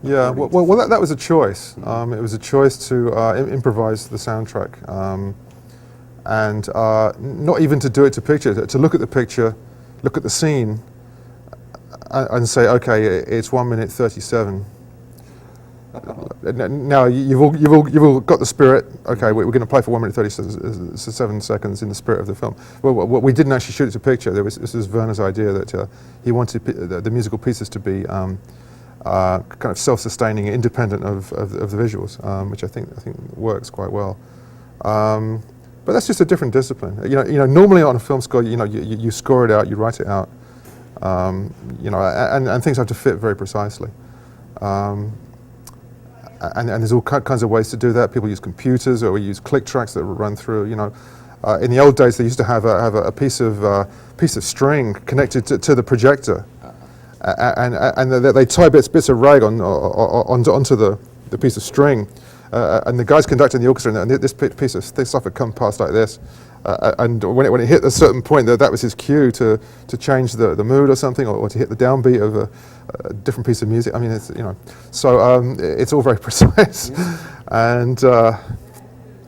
Yeah, well that was a choice. It was a choice to improvise the soundtrack, and not even to do it to picture, to look at the picture, look at the scene, and say, okay, it's 1 minute 37. Now you've all got the spirit. Okay, we're going to play for 1 minute 37 seconds in the spirit of the film. Well, we didn't actually shoot it to picture. This was Werner's idea that he wanted the musical pieces to be kind of self-sustaining, independent of the visuals, which I think works quite well. But that's just a different discipline. You know, normally on a film score, you score it out, you write it out, and things have to fit very precisely. And there's all kinds of ways to do that. People use computers, or we use click tracks that run through. In the old days, they used to have a piece of string connected to the projector, and they tie bits of rag onto the piece of string, and the guys conducting the orchestra, and this piece of stuff would come past like this, and when it hit a certain point, that was his cue to change the mood or something, or to hit the downbeat of a different piece of music. I mean, so it's all very precise, and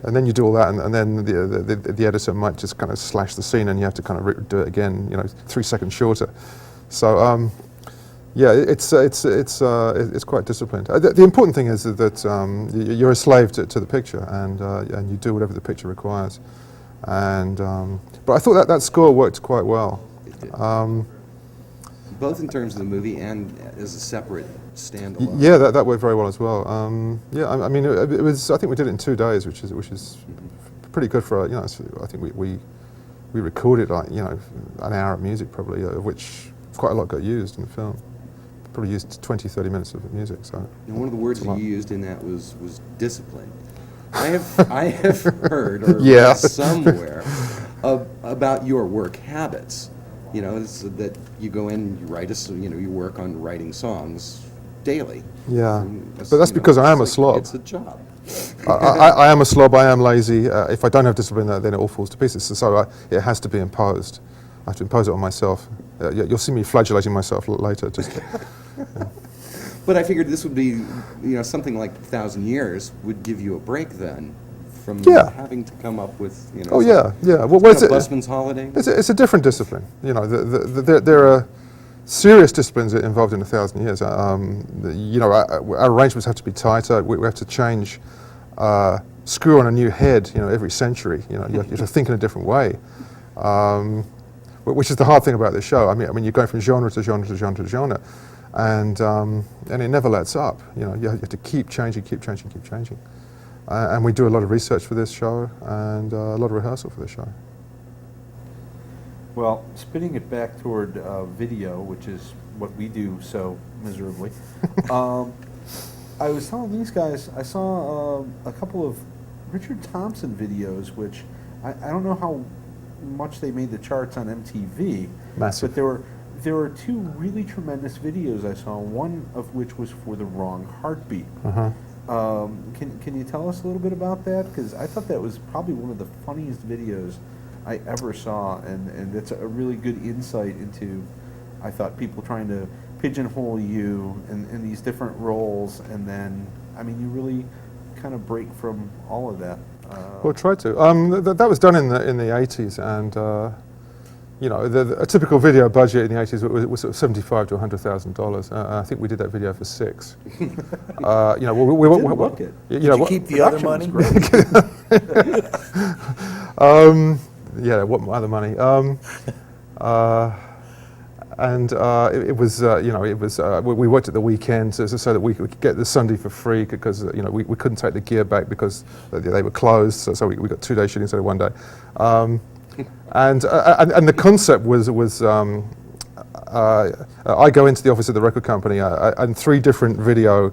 then you do all that, and then the editor might just kind of slash the scene, and you have to kind of do it again, 3 seconds shorter. So yeah, it's quite disciplined. The important thing is that you're a slave to the picture, and you do whatever the picture requires. And but I thought that score worked quite well. It did. Both in terms of the movie and as a separate standalone. Yeah, that worked very well as well. Yeah, I mean, it was. I think we did it in 2 days, which is pretty good for I think we recorded like an hour of music probably, of which quite a lot got used in the film. Probably used 20-30 minutes of music. So. And one of the words you used in that was discipline. I have heard or read somewhere about your work habits. That you go in, you write you work on writing songs daily. Yeah, but that's because I am a slob. It's a job. I am a slob. I am lazy. If I don't have discipline, then it all falls to pieces. So it has to be imposed. I have to impose it on myself. You'll see me flagellating myself later. But I figured this would be, something like 1,000 Years would give you a break then from having to come up with, Oh yeah. Well, it's a busman's holiday. It's a different discipline. There are serious disciplines involved in 1,000 Years. Our arrangements have to be tighter. We have to change, screw on a new head. Every century. You have to think in a different way. Which is the hard thing about this show. I mean, you're going from genre to genre to genre to genre. And it never lets up. You have to keep changing. And we do a lot of research for this show and a lot of rehearsal for this show. Well, spinning it back toward video, which is what we do so miserably, I was telling these guys, I saw a couple of Richard Thompson videos, which I don't know how much they made the charts on MTV. Massive. But there were 2 really tremendous videos I saw, one of which was for The Wrong Heartbeat. Uh-huh. Can you tell us a little bit about that? Because I thought that was probably one of the funniest videos I ever saw, and it's a really good insight into, I thought, people trying to pigeonhole you in these different roles, and then, I mean, you really kind of break from all of that. Well, try to. That was done in the 80s, and a typical video budget in the 80s was sort of $75,000 to $100,000. I think we did that video for 6. Did you keep the other money? Yeah, what other money? It was, we worked at the weekend so that we could get the Sunday for free because, we couldn't take the gear back because they were closed. So we got 2 days shooting instead of 1 day. And the concept was I go into the office of the record company and 3 different video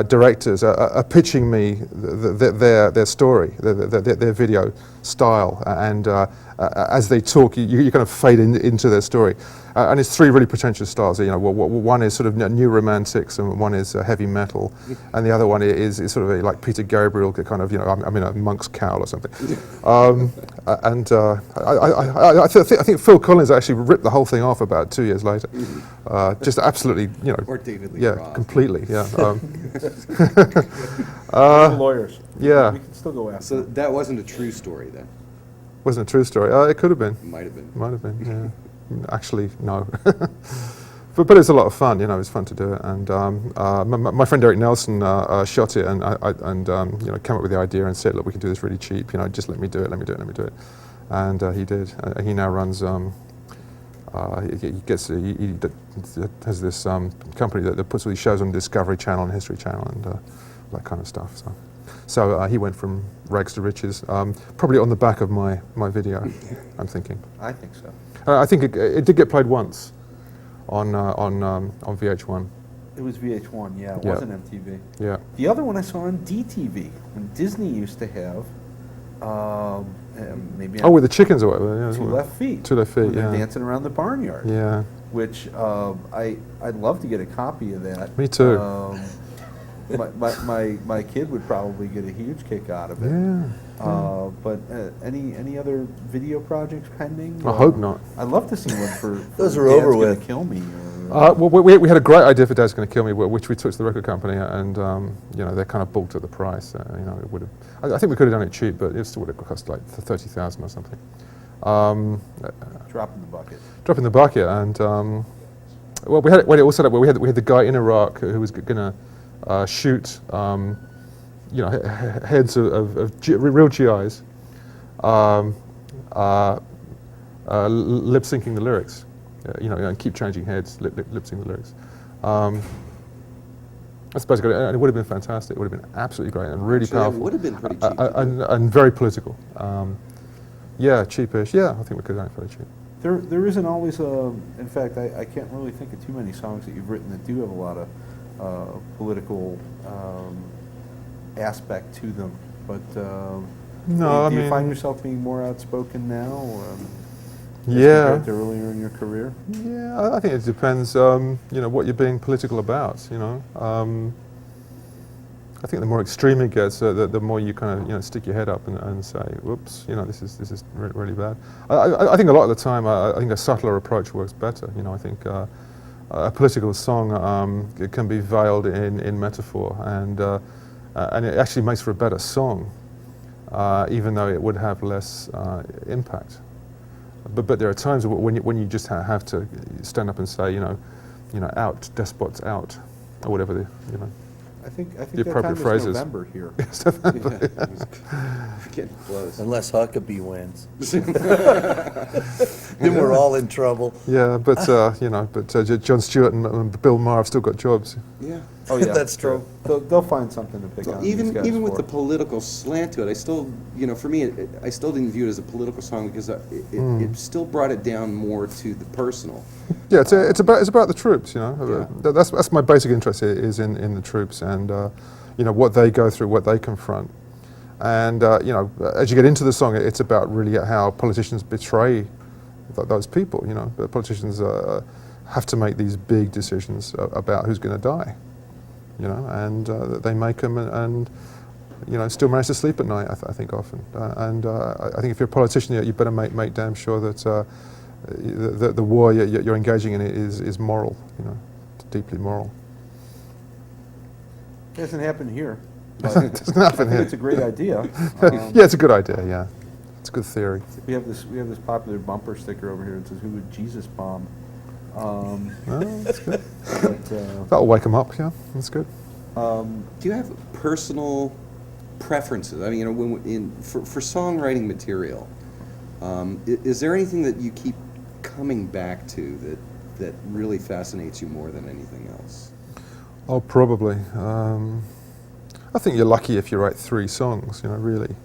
directors are pitching me their story, their video style, and as they talk, you kind of fade into their story. And it's three really pretentious styles. You know, one is sort of new romantics, and one is heavy metal, and the other one is sort of like Peter Gabriel, kind of, you know, I'm in a monk's cowl or something. I think Phil Collins actually ripped the whole thing off about 2 years later. Just absolutely, you know, Or David Lee yeah, Roth. completely, yeah. We're lawyers. yeah. We can still go after So them. that wasn't a true story then? Wasn't a true story. It could have been. Might have been. Might have been, yeah. Actually, no. But it's a lot of fun, you know, it's fun to do it. And my friend Eric Nelson shot it and you know, came up with the idea and said, look, we can do this really cheap, you know, just let me do it. And he did. He now runs, he has this company that puts all these shows on Discovery Channel and History Channel and that kind of stuff. So he went from rags to riches, probably on the back of my video, I'm thinking. I think so. I think it did get played once on VH1. It was VH1, yeah. It Yeah. wasn't MTV. Yeah. The other one I saw on DTV, when Disney used to have, maybe Oh, with the chickens or whatever. Yeah, Two Left Feet. 2 Left Feet, when they're yeah. dancing around the barnyard. Yeah. Which I'd love to get a copy of that. Me too. My kid would probably get a huge kick out of it. Yeah. But any other video projects pending? I hope not. I'd love to see one for Those are Dad's over Gonna with. Kill Me. Well, we had a great idea for Dad's Gonna Kill Me, which we took to the record company, and you know, they kind of balked at the price. You know, it would have. I think we could have done it cheap, but it still would have cost like 30,000 or something. Drop in the bucket. Drop in the bucket, and well, we had it all set up. We had the guy in Iraq who was going to shoot, you know, heads of real GIs, lip syncing the lyrics, you know, and keep changing heads, lip syncing the lyrics. That's basically, and it would have been fantastic. It would have been absolutely great and really Actually, powerful. It would have been pretty cheap. and very political. Yeah, cheapish. Yeah, I think we could have done it very cheap. There isn't always in fact, I can't really think of too many songs that you've written that do have a lot of political aspect to them. But No, do I you find mean- yourself being more outspoken now? As Yeah. compared to earlier in your career? Yeah, I think it depends, you know, what you're being political about, you know. I think the more extreme it gets, the more you kind of, you know, stick your head up and say, whoops, you know, this is really bad. I think a lot of the time, I think a subtler approach works better. You know, I think a political song it can be veiled in metaphor, and it actually makes for a better song, even though it would have less impact. But there are times when you just have to stand up and say, you know, out, despots out, or whatever you know. I think The that appropriate time is phrases. November here. Getting close. Unless Huckabee wins. Then we're all in trouble. Yeah, but you know, Jon Stewart and Bill Maher have still got jobs. Yeah. Oh yeah, That's true. They'll find something to pick on. these guys Even with for. the political slant to it, I still, you know, for me, I still didn't view it as a political song because it still brought it down more to the personal. Yeah, it's about the troops. You know, Yeah. that's my basic interest is in the troops and you know, what they go through, what they confront, and you know, as you get into the song, it's about really how politicians betray those people. You know, the politicians have to make these big decisions about who's going to die. You know, and they make them and you know, still manage to sleep at night. I think often, and I think if you're a politician, you better make damn sure that the war you're engaging in is moral. You know, deeply moral. It hasn't happened here. It doesn't happen I think here. it's a great idea. Yeah, it's a good idea. Yeah, it's a good theory. We have this popular bumper sticker over here that says, "Who would Jesus bomb?" Oh, that's good. But, That'll wake them up. Yeah, that's good. Do you have personal preferences? I mean, you know, for songwriting material, is there anything that you keep coming back to that really fascinates you more than anything else? Oh, probably. I think you're lucky if you write 3 songs. You know, really.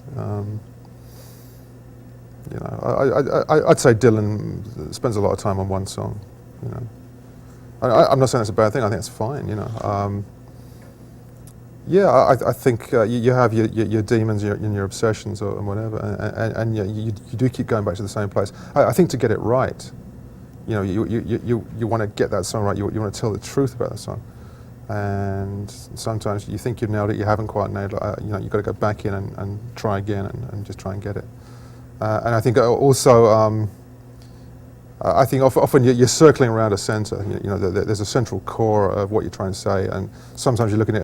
You know, I'd say Dylan spends a lot of time on one song. You know, I'm not saying that's a bad thing. I think it's fine. You know, Yeah, I think you have your demons and your obsessions and whatever, and you do keep going back to the same place. I think to get it right, you know, you want to get that song right. You want to tell the truth about the song, and sometimes you think you've nailed it, you haven't quite nailed it. You know, you've got to go back in and try again and just try and get it. And I think also. I think often you're circling around a center. You know, there's a central core of what you're trying to say, and sometimes you're looking at